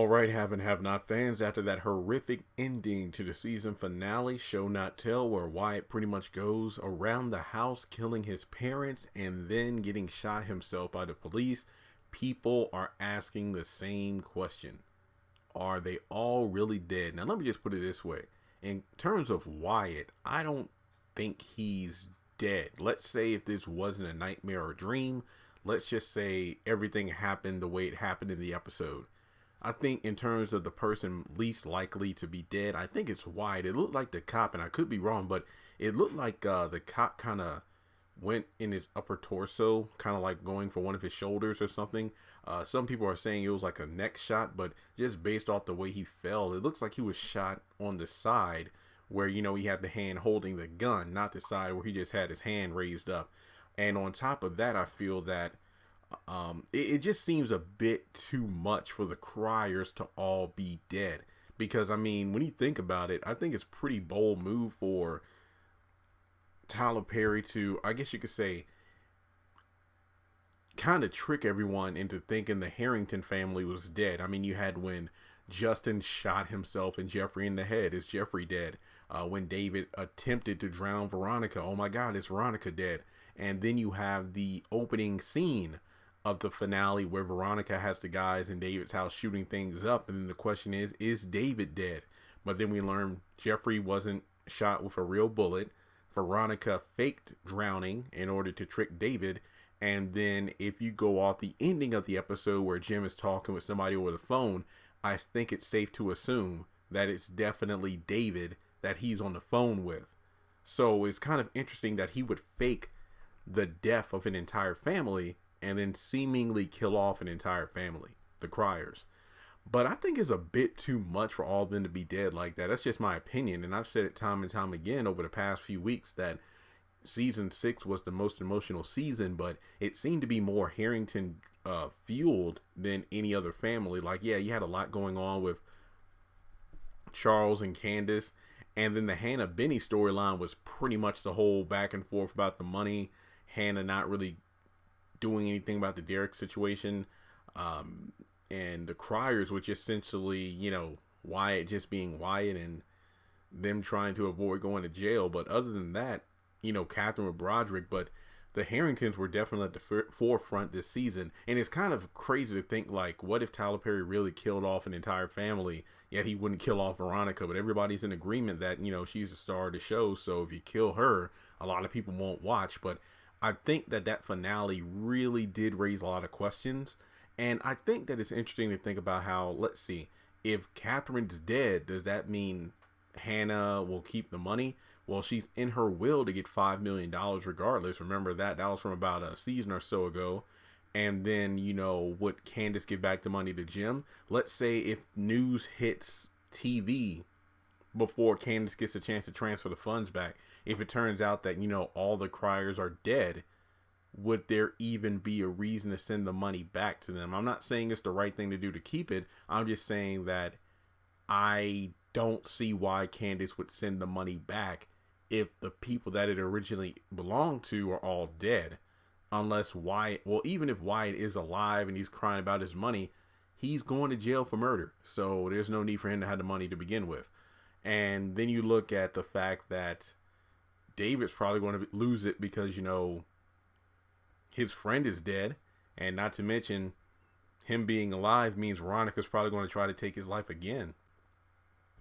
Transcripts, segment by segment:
right, have and have not fans, after that horrific ending to the season finale, Show Not Tell, where Wyatt pretty much goes around the house killing his parents and then getting shot himself by the police, people are asking the same question. Are they all really dead? Now, let me just put it this way. In terms of Wyatt, I don't think he's dead. Let's say if this wasn't a nightmare or dream, let's just say everything happened the way it happened in the episode. I think in terms of the person least likely to be dead, I think it's Wyatt. It looked like the cop, and I could be wrong, but it looked like the cop kind of went in his upper torso, kind of like going for one of his shoulders or something. Some people are saying it was like a neck shot, but just based off the way he fell, it looks like he was shot on the side where, you know, he had the hand holding the gun, not the side where he just had his hand raised up. And on top of that, I feel that it just seems a bit too much for the criers to all be dead. Because, I mean, when you think about it, I think it's a pretty bold move for Tyler Perry to, I guess you could say, kind of trick everyone into thinking the Harrington family was dead. I mean, you had when Justin shot himself and Jeffrey in the head. Is Jeffrey dead? When David attempted to drown Veronica, oh my God, is Veronica dead? And then you have the opening scene of the finale where Veronica has the guys in David's house shooting things up. And then the question is David dead? But then we learn Jeffrey wasn't shot with a real bullet. Veronica faked drowning in order to trick David. And then if you go off the ending of the episode where Jim is talking with somebody over the phone, I think it's safe to assume that it's definitely David that he's on the phone with. So it's kind of interesting that he would fake the death of an entire family and then seemingly kill off an entire family, the criers. But I think it's a bit too much for all of them to be dead like that. That's just my opinion. And I've said it time and time again over the past few weeks that season 6 was the most emotional season, but it seemed to be more Harrington fueled than any other family. Like, yeah, you had a lot going on with Charles and Candace. And then the Hannah Benny storyline was pretty much the whole back and forth about the money. Hannah not really doing anything about the Derek situation. And the criers, which essentially, you know, Wyatt just being Wyatt and them trying to avoid going to jail. But other than that, you know, Catherine with Broderick, but the Harringtons were definitely at the forefront this season. And it's kind of crazy to think, like, what if Tyler Perry really killed off an entire family, yet he wouldn't kill off Veronica? But everybody's in agreement that, you know, she's the star of the show. So if you kill her, a lot of people won't watch. But I think that finale really did raise a lot of questions. And I think that it's interesting to think about how, let's see, if Catherine's dead, does that mean Hannah will keep the money? Well, she's in her will to get $5 million regardless. Remember that was from about a season or so ago. And then, you know, would Candace give back the money to Jim? Let's say if news hits TV before Candace gets a chance to transfer the funds back, if it turns out that, you know, all the criers are dead, would there even be a reason to send the money back to them? I'm not saying it's the right thing to do to keep it. I'm just saying that I don't see why Candace would send the money back if the people that it originally belonged to are all dead. Unless Wyatt, well, even if Wyatt is alive and he's crying about his money, he's going to jail for murder. So there's no need for him to have the money to begin with. And then you look at the fact that David's probably going to lose it because, you know, his friend is dead. And not to mention, him being alive means Veronica's probably going to try to take his life again.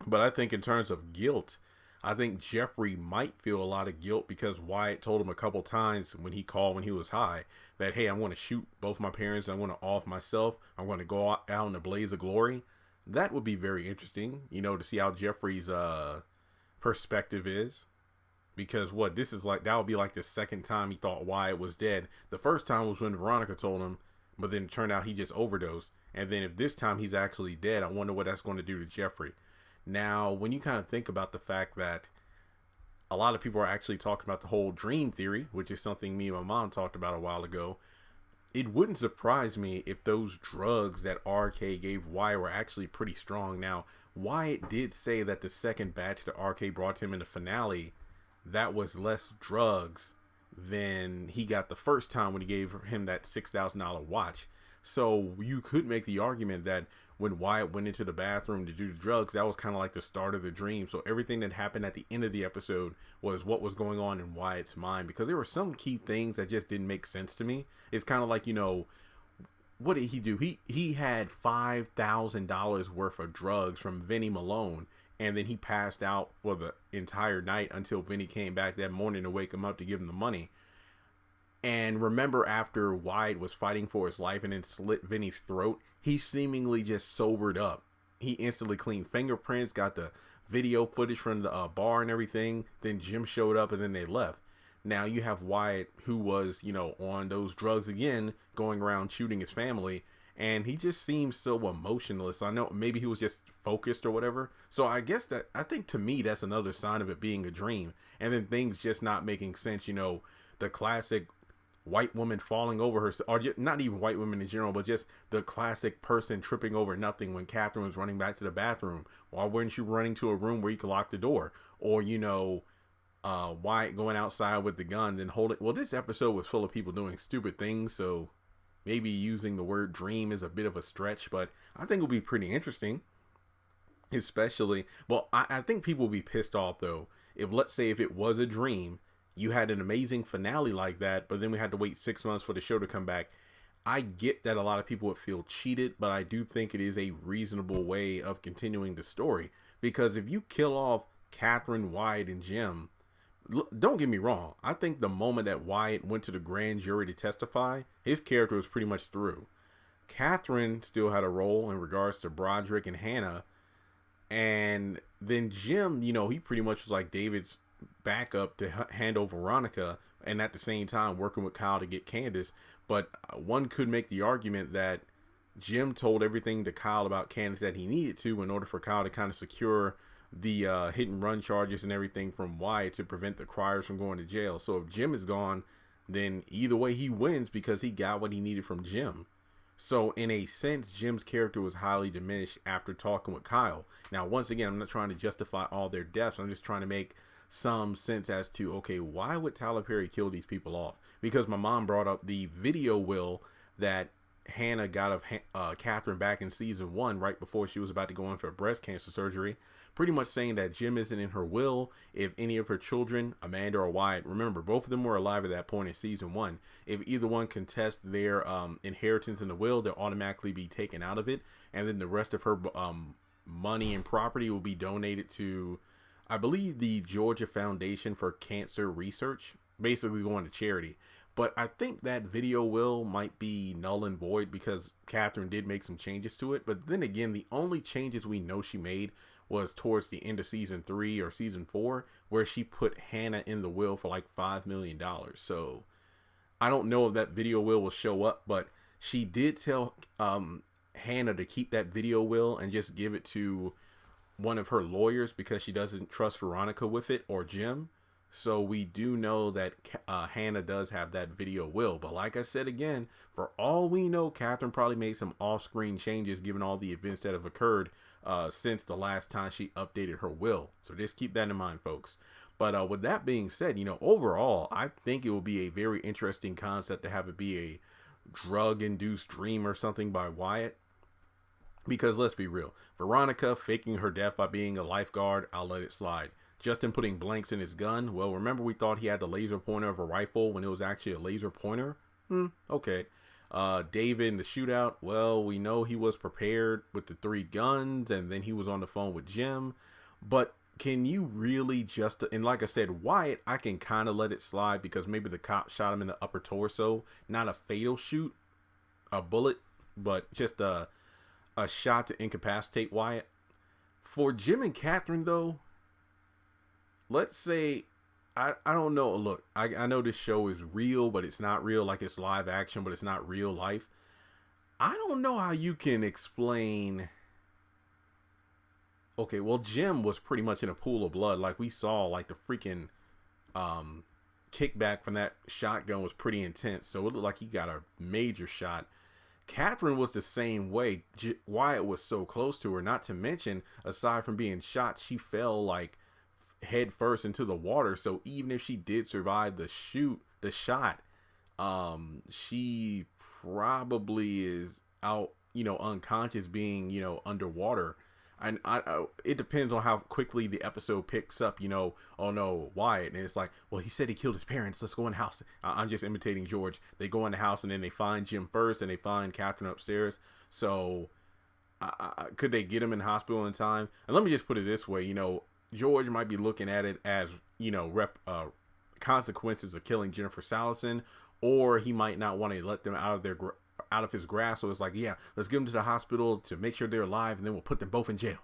But I think in terms of guilt, I think Jeffrey might feel a lot of guilt because Wyatt told him a couple times when he called when he was high that, hey, I'm going to shoot both my parents. I'm going to off myself. I'm going to go out in a blaze of glory. That would be very interesting, you know, to see how Jeffrey's perspective is. Because this is like, that would be like the second time he thought Wyatt was dead. The first time was when Veronica told him, but then it turned out he just overdosed. And then if this time he's actually dead, I wonder what that's going to do to Jeffrey. Now, when you kind of think about the fact that a lot of people are actually talking about the whole dream theory, which is something me and my mom talked about a while ago, it wouldn't surprise me if those drugs that RK gave Wyatt were actually pretty strong. Now, Wyatt did say that the second batch that RK brought to him in the finale, that was less drugs than he got the first time when he gave him that $6,000 watch. So you could make the argument that when Wyatt went into the bathroom to do the drugs, that was kind of like the start of the dream. So everything that happened at the end of the episode was what was going on in Wyatt's mind, because there were some key things that just didn't make sense to me. It's kind of like, what did he do? He had $5,000 worth of drugs from Vinny Malone, and then he passed out for the entire night until Vinny came back that morning to wake him up to give him the money. And remember, after Wyatt was fighting for his life and then slit Vinny's throat, he seemingly just sobered up. He instantly cleaned fingerprints, got the video footage from the bar and everything. Then Jim showed up and then they left. Now you have Wyatt, who was, on those drugs again, going around shooting his family. And he just seems so emotionless. I know maybe he was just focused or whatever. So I think to me, that's another sign of it being a dream. And then things just not making sense. The classic white woman falling over her, or just, not even white women in general, but just the classic person tripping over nothing when Catherine was running back to the bathroom. Why weren't you running to a room where you could lock the door? Or, Wyatt going outside with the gun, then hold it. Well, this episode was full of people doing stupid things, so maybe using the word dream is a bit of a stretch, but I think it'll be pretty interesting. Especially, well, I think people will be pissed off though if, let's say, if it was a dream, you had an amazing finale like that, but then we had to wait 6 months for the show to come back. I get that a lot of people would feel cheated, but I do think it is a reasonable way of continuing the story, because if you kill off Catherine, Wyatt, and Jim, don't get me wrong, I think the moment that Wyatt went to the grand jury to testify, his character was pretty much through. Catherine still had a role in regards to Broderick and Hannah, and then Jim, he pretty much was like David's backup to handle Veronica, and at the same time working with Kyle to get Candace. But one could make the argument that Jim told everything to Kyle about Candace that he needed to in order for Kyle to kind of secure the hit and run charges and everything from Wyatt to prevent the Criers from going to jail. So if Jim is gone, then either way he wins because he got what he needed from Jim. So in a sense, Jim's character was highly diminished after talking with Kyle. Now, once again, I'm not trying to justify all their deaths. I'm just trying to make some sense as to, okay, why would Tyler Perry kill these people off? Because my mom brought up the video will that Hannah got of Catherine back in season 1, right before she was about to go in for breast cancer surgery, pretty much saying that Jim isn't in her will if any of her children, Amanda or Wyatt, remember, both of them were alive at that point in season 1. If either one contests their inheritance in the will, they'll automatically be taken out of it. And then the rest of her money and property will be donated to, I believe, the Georgia Foundation for Cancer Research, basically going to charity. But I think that video will might be null and void because Catherine did make some changes to it. But then again, the only changes we know she made was towards the end of season 3 or season 4, where she put Hannah in the will for like $5 million. So I don't know if that video will show up, but she did tell Hannah to keep that video will and just give it to one of her lawyers because she doesn't trust Veronica with it, or Jim. So we do know that Hannah does have that video will. But like I said again, for all we know, Catherine probably made some off-screen changes given all the events that have occurred since the last time she updated her will. So just keep that in mind, folks. But with that being said, overall, I think it will be a very interesting concept to have it be a drug-induced dream or something by Wyatt. Because let's be real, Veronica faking her death by being a lifeguard, I'll let it slide. Justin putting blanks in his gun. Well, remember we thought he had the laser pointer of a rifle when it was actually a laser pointer? Okay. David in the shootout. Well, we know he was prepared with the 3 guns and then he was on the phone with Jim. But can you really and like I said, Wyatt, I can kind of let it slide because maybe the cop shot him in the upper torso. Not a fatal shoot, a bullet, but just a shot to incapacitate Wyatt. For Jim and Catherine, though, let's say, I don't know. Look, I know this show is real, but it's not real. Like, it's live action, but it's not real life. I don't know how you can explain. Okay, well, Jim was pretty much in a pool of blood. Like, we saw, like, the freaking kickback from that shotgun was pretty intense. So it looked like he got a major shot. Catherine was the same way. Wyatt was so close to her. Not to mention, aside from being shot, she fell, like, head first into the water. So even if she did survive the shot, She probably is out, unconscious, being, underwater. And it depends on how quickly the episode picks up, oh no, Wyatt. And it's like, well, he said he killed his parents. Let's go in the house. I'm just imitating George. They go in the house and then they find Jim first and they find Catherine upstairs. So could they get him in the hospital in time? And let me just put it this way, George might be looking at it as, consequences of killing Jennifer Salison, or he might not want to let them out of his grasp. So it's like, yeah, let's get them to the hospital to make sure they're alive, and then we'll put them both in jail.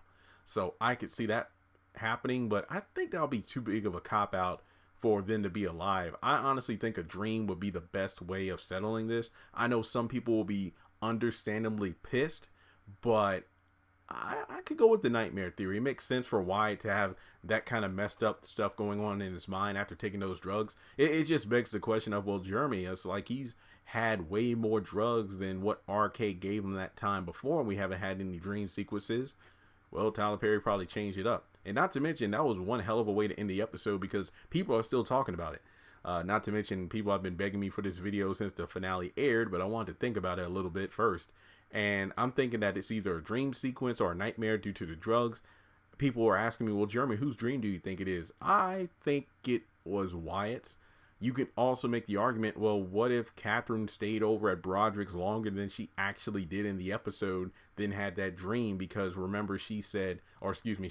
So I could see that happening, but I think that'll be too big of a cop out for them to be alive. I honestly think a dream would be the best way of settling this. I know some people will be understandably pissed, but I could go with the nightmare theory. It makes sense for Wyatt to have that kind of messed up stuff going on in his mind after taking those drugs. It just begs the question of, well, Jeremy, it's like he's had way more drugs than what RK gave him that time before, and we haven't had any dream sequences. Well, Tyler Perry probably changed it up. And not to mention, that was one hell of a way to end the episode because people are still talking about it. Not to mention, people have been begging me for this video since the finale aired, but I wanted to think about it a little bit first. And I'm thinking that it's either a dream sequence or a nightmare due to the drugs. People are asking me, well, Jeremy, whose dream do you think it is? I think it was Wyatt's. You can also make the argument, well, what if Catherine stayed over at Broderick's longer than she actually did in the episode, then had that dream? Because remember, she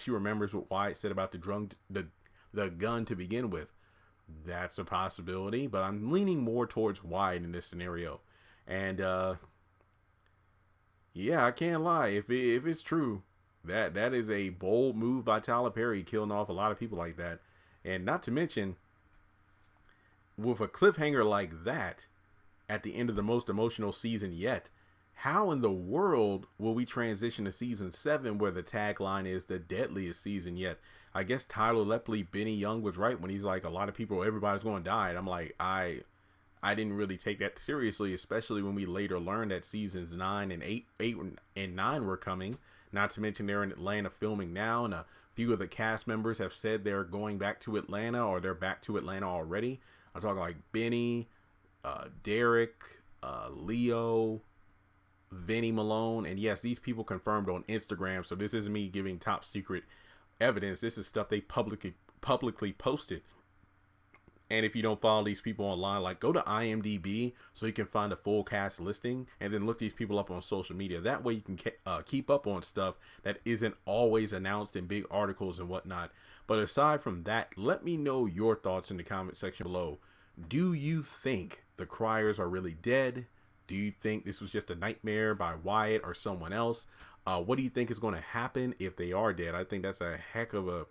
remembers what Wyatt said about the gun to begin with. That's a possibility, but I'm leaning more towards Wyatt in this scenario. And, yeah, I can't lie. If it's true, that is a bold move by Tyler Perry, killing off a lot of people like that. And not to mention, with a cliffhanger like that at the end of the most emotional season yet, how in the world will we transition to season 7 where the tagline is the deadliest season yet? I guess Tyler Lepley, Benny Young was right when he's like, everybody's going to die. And I'm like, I didn't really take that seriously, especially when we later learned that seasons 9 and 8 and 9 were coming. Not to mention they're in Atlanta filming now, and a few of the cast members have said they're going back to Atlanta or they're back to Atlanta already. I'm talking like Benny, Derek, Leo, Vinny Malone, and yes, these people confirmed on Instagram. So this isn't me giving top secret evidence. This is stuff they publicly posted. And if you don't follow these people online, like, go to IMDb so you can find a full cast listing and then look these people up on social media. That way you can keep up on stuff that isn't always announced in big articles and whatnot. But aside from that, let me know your thoughts in the comment section below. Do you think the Cryers are really dead? Do you think this was just a nightmare by Wyatt or someone else? What do you think is going to happen if they are dead? I think that's a heck of a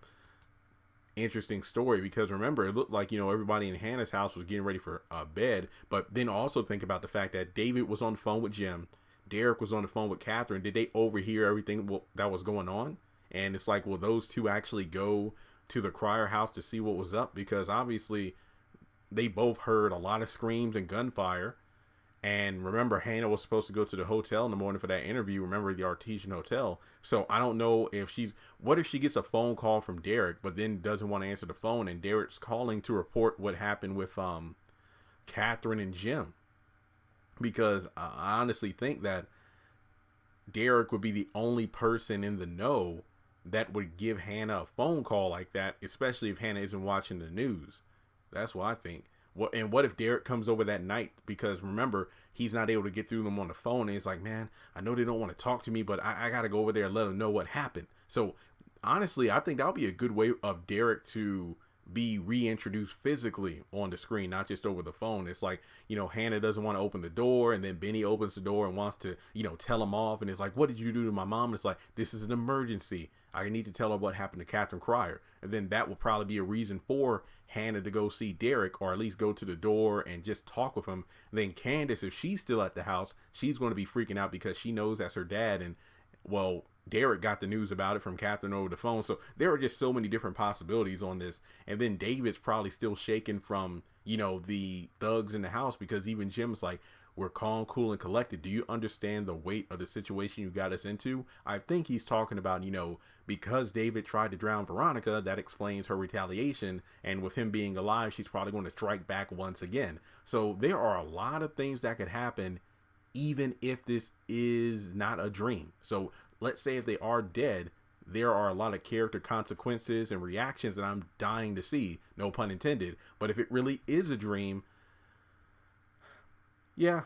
interesting story, because remember, it looked like, everybody in Hannah's house was getting ready for bed. But then also think about the fact that David was on the phone with Jim, Derek was on the phone with Catherine. Did they overhear everything that was going on? And it's like, will those two actually go to the Cryer house to see what was up? Because obviously they both heard a lot of screams and gunfire. And remember, Hannah was supposed to go to the hotel in the morning for that interview. Remember, the Artesian Hotel. So I don't know if what if she gets a phone call from Derek, but then doesn't want to answer the phone, and Derek's calling to report what happened with Catherine and Jim? Because I honestly think that Derek would be the only person in the know that would give Hannah a phone call like that, especially if Hannah isn't watching the news. That's what I think. And what if Derek comes over that night? Because remember, he's not able to get through them on the phone. And he's like, man, I know they don't want to talk to me, but I got to go over there and let them know what happened. So honestly, I think that'll be a good way of Derek to be reintroduced physically on the screen, not just over the phone. It's like, Hannah doesn't want to open the door, and then Benny opens the door and wants to, tell him off. And it's like, what did you do to my mom? And it's like, this is an emergency. I need to tell her what happened to Catherine Cryer. And then that will probably be a reason for Hannah to go see Derek, or at least go to the door and just talk with him. And then Candace, if she's still at the house, she's going to be freaking out because she knows that's her dad. And, well, Derek got the news about it from Catherine over the phone. So there are just so many different possibilities on this. And then David's probably still shaking from, the thugs in the house, because even Jim's like, we're calm, cool, and collected. Do you understand the weight of the situation you got us into? I think he's talking about, because David tried to drown Veronica, that explains her retaliation. And with him being alive, she's probably going to strike back once again. So there are a lot of things that could happen, even if this is not a dream. So let's say if they are dead, there are a lot of character consequences and reactions that I'm dying to see, no pun intended. But if it really is a dream, yeah,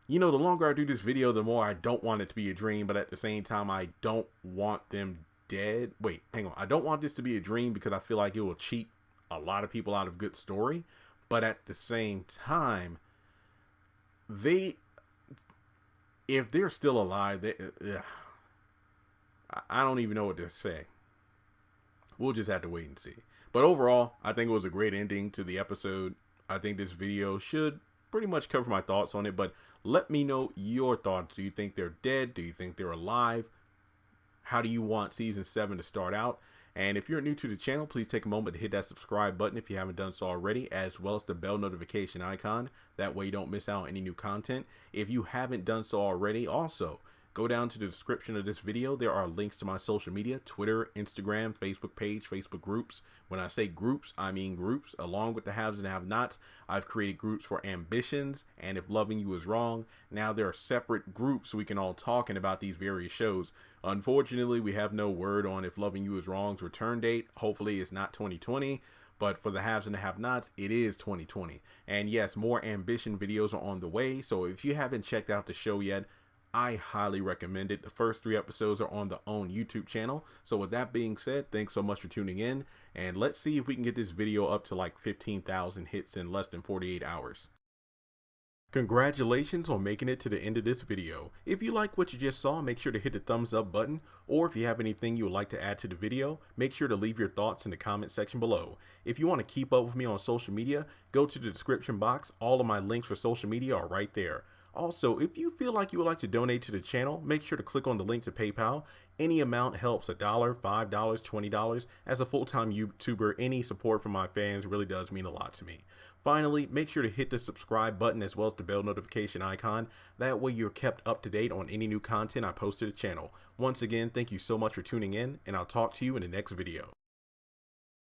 the longer I do this video, the more I don't want it to be a dream, but at the same time, I don't want them dead. Wait, hang on. I don't want this to be a dream because I feel like it will cheat a lot of people out of good story. But at the same time, if they're still alive, I don't even know what to say. We'll just have to wait and see. But overall, I think it was a great ending to the episode. I think this video should pretty much cover my thoughts on it, but let me know your thoughts. Do you think they're dead? Do you think they're alive? How do you want season 7 to start out? And if you're new to the channel, please take a moment to hit that subscribe button if you haven't done so already, as well as the bell notification icon. That way you don't miss out on any new content. If you haven't done so already, also go down to the description of this video. There are links to my social media: Twitter, Instagram, Facebook page, Facebook groups. When I say groups, I mean groups. Along with the haves and have-nots, I've created groups for ambitions and If Loving You Is Wrong. Now there are separate groups so we can all talking about these various shows. Unfortunately, we have no word on If Loving You Is Wrong's return date. Hopefully it's not 2020. But for the haves and the have-nots, it is 2020. And yes, more ambition videos are on the way. So if you haven't checked out the show yet, I highly recommend it. The first 3 episodes are on the OWN YouTube channel. So with that being said, thanks so much for tuning in. And let's see if we can get this video up to like 15,000 hits in less than 48 hours. Congratulations on making it to the end of this video. If you like what you just saw, make sure to hit the thumbs up button. Or if you have anything you would like to add to the video, make sure to leave your thoughts in the comment section below. If you want to keep up with me on social media, go to the description box. All of my links for social media are right there. Also, if you feel like you would like to donate to the channel, make sure to click on the link to PayPal. Any amount helps. $1, $5, $20. As a full-time YouTuber, any support from my fans really does mean a lot to me. Finally, make sure to hit the subscribe button as well as the bell notification icon. That way you're kept up to date on any new content I post to the channel. Once again, thank you so much for tuning in, and I'll talk to you in the next video.